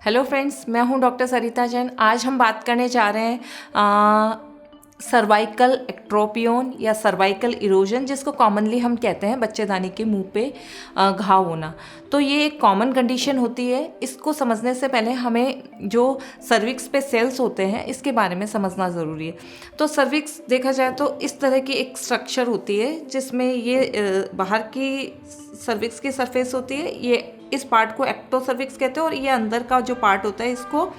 Hello friends, मैं हूं doctor सरिता जैन। आज हम बात करने जा रहे हैं सर्वाइकल एक्ट्रोपियन या सर्वाइकल इरोजन, जिसको कॉमनली हम कहते हैं बच्चेदानी के मुंह पे घाव होना। तो ये एक कॉमन कंडीशन होती है। इसको समझने से पहले हमें जो सर्विक्स पे सेल्स होते हैं इसके बारे में समझना ज़रूरी है। तो सर्विक्स देखा जाए तो इस तरह की एक स्ट्रक्चर होती है जिसमें ये बाहर की सर्विक्स की सरफेस होती है, ये इस पार्ट को एक्टोसर्विक्स कहते हैं, और ये अंदर का जो पार्ट होता है इसको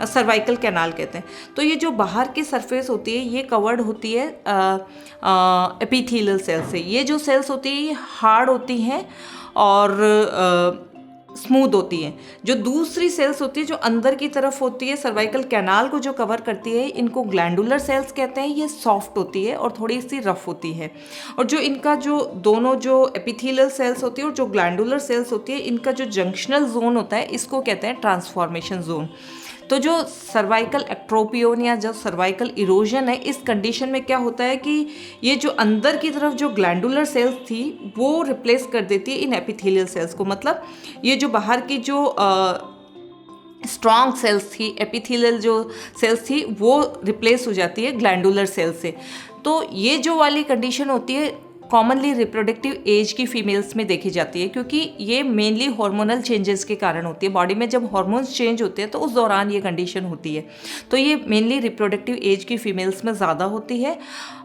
सर्वाइकल कैनाल कहते हैं। तो ये जो बाहर की सरफेस होती है ये कवर्ड होती है एपिथेलियल सेल से। ये जो सेल्स होती है ये हार्ड होती हैं और स्मूथ होती हैं। जो दूसरी सेल्स होती है जो अंदर की तरफ होती है, सर्वाइकल कैनाल को जो कवर करती है, इनको ग्लैंडुलर सेल्स कहते हैं। ये सॉफ्ट होती है और थोड़ी सी रफ होती है। और जो इनका जो दोनों जो एपिथेलियल सेल्स होती है और जो ग्लैंडुलर सेल्स होती है, इनका जो जंक्शनल जोन होता है इसको कहते हैं ट्रांसफॉर्मेशन जोन। तो जो सर्वाइकल एक्ट्रोपियन या जो सर्वाइकल इरोजन है, इस कंडीशन में क्या होता है कि ये जो अंदर की तरफ जो ग्लैंडुलर सेल्स थी वो रिप्लेस कर देती है इन एपिथेलियल सेल्स को। मतलब ये जो बाहर की जो स्ट्रॉन्ग सेल्स थी, एपिथेलियल जो सेल्स थी, वो रिप्लेस हो जाती है ग्लैंडुलर सेल से। तो ये जो वाली कंडीशन होती है कॉमनली रिप्रोडक्टिव एज की फीमेल्स में देखी जाती है, क्योंकि ये मेनली हार्मोनल चेंजेस के कारण होती है। बॉडी में जब हार्मोन्स चेंज होते हैं तो उस दौरान ये कंडीशन होती है। तो ये मेनली रिप्रोडक्टिव एज की फीमेल्स में ज़्यादा होती है।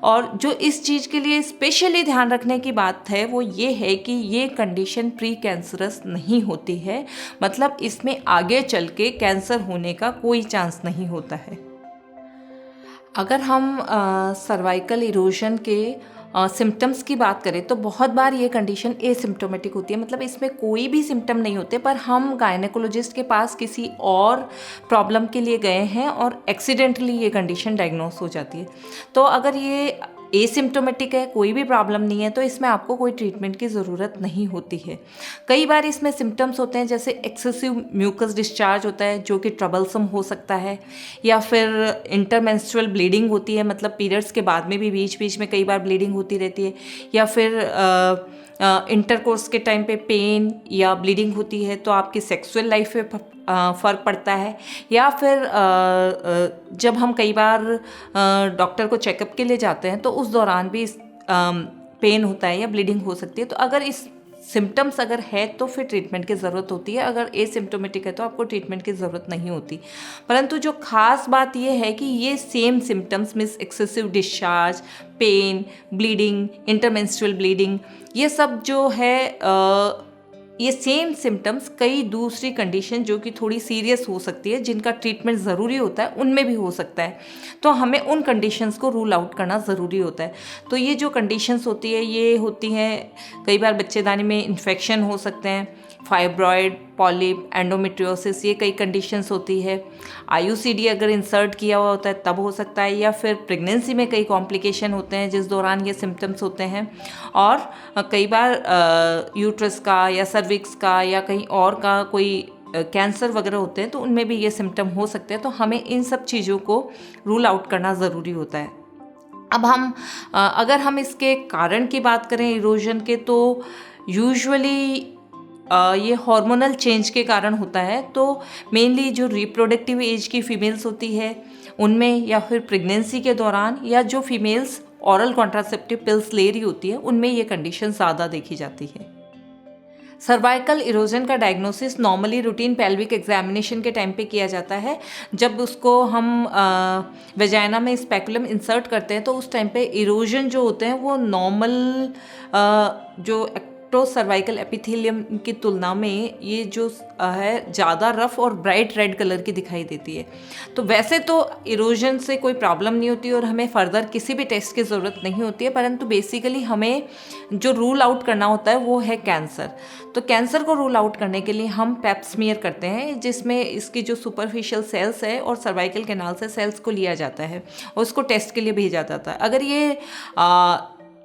और जो इस चीज़ के लिए स्पेशली ध्यान रखने की बात है वो ये है कि ये कंडीशन प्री कैंसरस नहीं होती है। मतलब इसमें आगे चल के कैंसर होने का कोई चांस नहीं होता है। अगर हम सर्वाइकल इरोजन के सिम्टम्स की बात करें तो बहुत बार ये कंडीशन एसिम्प्टोमेटिक होती है। मतलब इसमें कोई भी सिम्टम नहीं होते, पर हम गायनेकोलॉजिस्ट के पास किसी और प्रॉब्लम के लिए गए हैं और एक्सीडेंटली ये कंडीशन डायग्नोस हो जाती है। तो अगर ये एसिम्प्टोमेटिक है, कोई भी प्रॉब्लम नहीं है, तो इसमें आपको कोई ट्रीटमेंट की ज़रूरत नहीं होती है। कई बार इसमें सिम्टम्स होते हैं जैसे एक्सेसिव म्यूकस डिस्चार्ज होता है जो कि ट्रबलसम हो सकता है, या फिर इंटरमेंस्ट्रुअल ब्लीडिंग होती है। मतलब पीरियड्स के बाद में भी बीच बीच में कई बार ब्लीडिंग होती रहती है, या फिर इंटरकोर्स के टाइम पे पेन या ब्लीडिंग होती है तो आपकी सेक्सुअल लाइफ पे फ़र्क पड़ता है। या फिर जब हम कई बार डॉक्टर को चेकअप के लिए जाते हैं तो उस दौरान भी पेन होता है या ब्लीडिंग हो सकती है। तो अगर इस सिम्टम्स अगर है तो फिर ट्रीटमेंट की ज़रूरत होती है। अगर एसिम्प्टोमेटिक है तो आपको ट्रीटमेंट की ज़रूरत नहीं होती। परंतु जो खास बात ये है कि ये same symptoms means excessive discharge, pain, bleeding, intermenstrual bleeding, ये सब जो है ये सेम सिम्टम्स कई दूसरी कंडीशन जो कि थोड़ी सीरियस हो सकती है, जिनका ट्रीटमेंट ज़रूरी होता है, उनमें भी हो सकता है। तो हमें उन कंडीशंस को रूल आउट करना ज़रूरी होता है। तो ये जो कंडीशंस होती है ये होती हैं, कई बार बच्चेदानी में इन्फेक्शन हो सकते हैं, फाइब्रॉयड, पॉलिप, एंडोमेट्रियोसिस, ये कई कंडीशंस होती है। आईयूसीडी अगर इंसर्ट किया हुआ होता है तब हो सकता है, या फिर प्रेगनेंसी में कई कॉम्प्लिकेशन होते हैं जिस दौरान ये सिम्टम्स होते हैं। और कई बार यूट्रस का या सर्विक्स का या कहीं और का कोई कैंसर वगैरह होते हैं तो उनमें भी ये सिम्टम हो सकते हैं। तो हमें इन सब चीज़ों को रूल आउट करना ज़रूरी होता है। अब हम अगर हम इसके कारण की बात करें इरोजन के, तो यूजुअली ये हार्मोनल चेंज के कारण होता है। तो मेनली जो रिप्रोडक्टिव एज की फीमेल्स होती है उनमें, या फिर प्रेगनेंसी के दौरान, या जो फीमेल्स ऑरल कॉन्ट्रासेप्टिव पिल्स ले रही होती है, उनमें ये कंडीशन ज़्यादा देखी जाती है। सर्वाइकल इरोजन का diagnosis normally routine pelvic examination के टाइम पे किया जाता है। जब उसको हम वेजाइना में स्पेकुलम इंसर्ट करते हैं तो उस टाइम पे इरोजन जो होते हैं वो नॉर्मल जो सर्वाइकल एपिथेलियम की तुलना में ये जो है ज़्यादा रफ और ब्राइट रेड कलर की दिखाई देती है। तो वैसे तो इरोजन से कोई प्रॉब्लम नहीं होती और हमें फर्दर किसी भी टेस्ट की ज़रूरत नहीं होती है, परंतु बेसिकली हमें जो रूल आउट करना होता है वो है कैंसर। तो कैंसर को रूल आउट करने के लिए हम पैप स्मीयर करते हैं, जिसमें इसकी जो सुपरफिशियल सेल्स है और सर्वाइकल कैनाल से सेल्स को लिया जाता है और उसको टेस्ट के लिए भेजा जाता है। अगर ये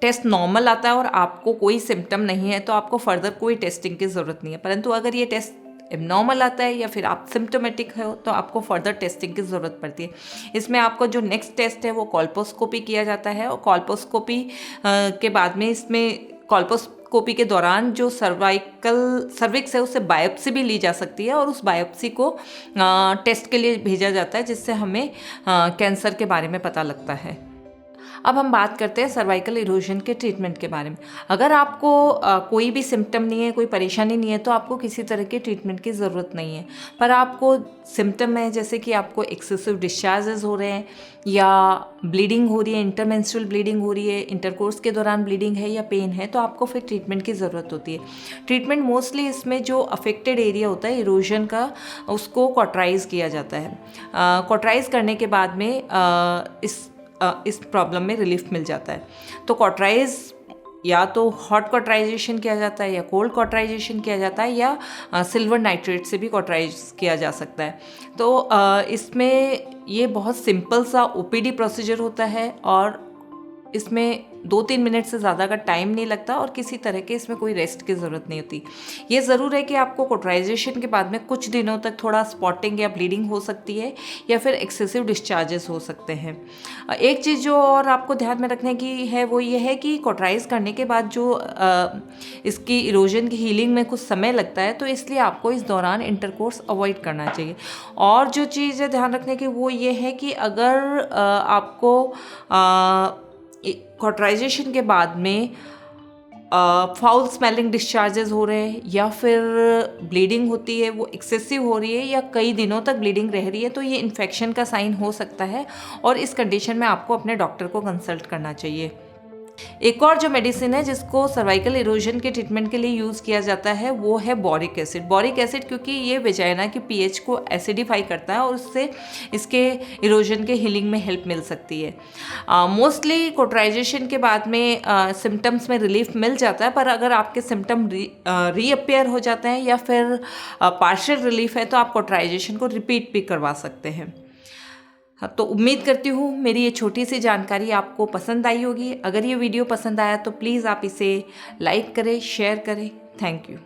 टेस्ट नॉर्मल आता है और आपको कोई सिम्टम नहीं है तो आपको फर्दर कोई टेस्टिंग की ज़रूरत नहीं है। परंतु अगर ये टेस्ट एबनॉर्मल आता है या फिर आप सिम्टोमेटिक हो तो आपको फर्दर टेस्टिंग की ज़रूरत पड़ती है। इसमें आपको जो नेक्स्ट टेस्ट है वो कॉल्पोस्कोपी किया जाता है, और कॉल्पोस्कोपी के बाद में इसमें कोपी के दौरान जो सर्विक्स है उससे बायोप्सी भी ली जा सकती है और उस बायोप्सी को टेस्ट के लिए भेजा जाता है, जिससे हमें कैंसर के बारे में पता लगता है। अब हम बात करते हैं सर्वाइकल इरोजन के ट्रीटमेंट के बारे में। अगर आपको कोई भी सिम्टम नहीं है, कोई परेशानी नहीं है, तो आपको किसी तरह के ट्रीटमेंट की ज़रूरत नहीं है। पर आपको सिम्टम है, जैसे कि आपको एक्सेसिव डिस्चार्जेस हो रहे हैं या ब्लीडिंग हो रही है, इंटरमेंस्ट्रुअल ब्लीडिंग हो रही है, इंटरकोर्स के दौरान ब्लीडिंग है या पेन है, तो आपको फिर ट्रीटमेंट की ज़रूरत होती है। ट्रीटमेंट मोस्टली इसमें जो अफेक्टेड एरिया होता है इरोजन का, उसको कॉटराइज किया जाता है। कॉटराइज करने के बाद में इस प्रॉब्लम में रिलीफ मिल जाता है। तो कॉटराइज या तो हॉट कॉटराइजेशन किया जाता है या कोल्ड कॉटराइजेशन किया जाता है या सिल्वर नाइट्रेट से भी कॉटराइज किया जा सकता है। तो इसमें ये बहुत सिंपल सा ओपीडी प्रोसीजर होता है और इसमें 2-3 मिनट से ज़्यादा का टाइम नहीं लगता और किसी तरह के इसमें कोई रेस्ट की ज़रूरत नहीं होती। ये ज़रूर है कि आपको कॉटराइजेशन के बाद में कुछ दिनों तक थोड़ा स्पॉटिंग या ब्लीडिंग हो सकती है या फिर एक्सेसिव डिस्चार्जेस हो सकते हैं। एक चीज़ जो और आपको ध्यान में रखने की है वो ये है कि कॉटराइज करने के बाद जो इसकी इरोजन की हीलिंग में कुछ समय लगता है, तो इसलिए आपको इस दौरान इंटरकोर्स अवॉइड करना चाहिए। और जो चीज़ है ध्यान रखने की वो ये है कि अगर आपको कॉटराइजेशन के बाद में फाउल स्मेलिंग डिस्चार्जेस हो रहे हैं या फिर ब्लीडिंग होती है, वो एक्सेसिव हो रही है या कई दिनों तक ब्लीडिंग रह रही है, तो ये इन्फेक्शन का साइन हो सकता है और इस कंडीशन में आपको अपने डॉक्टर को कंसल्ट करना चाहिए। एक और जो मेडिसिन है जिसको सर्वाइकल इरोजन के ट्रीटमेंट के लिए यूज़ किया जाता है वो है बोरिक एसिड। बोरिक एसिड क्योंकि ये वेजाइना की पीएच को एसिडिफाई करता है और उससे इसके इरोजन के हीलिंग में हेल्प मिल सकती है। मोस्टली कॉटराइजेशन के बाद में सिम्टम्स में रिलीफ मिल जाता है, पर अगर आपके सिम्टम रीअपियर हो जाते हैं या फिर पार्शियल रिलीफ है तो आप कॉटराइजेशन को रिपीट भी करवा सकते हैं। हाँ, तो उम्मीद करती हूँ मेरी ये छोटी सी जानकारी आपको पसंद आई होगी। अगर ये वीडियो पसंद आया तो प्लीज़ आप इसे लाइक करें, शेयर करें। Thank you.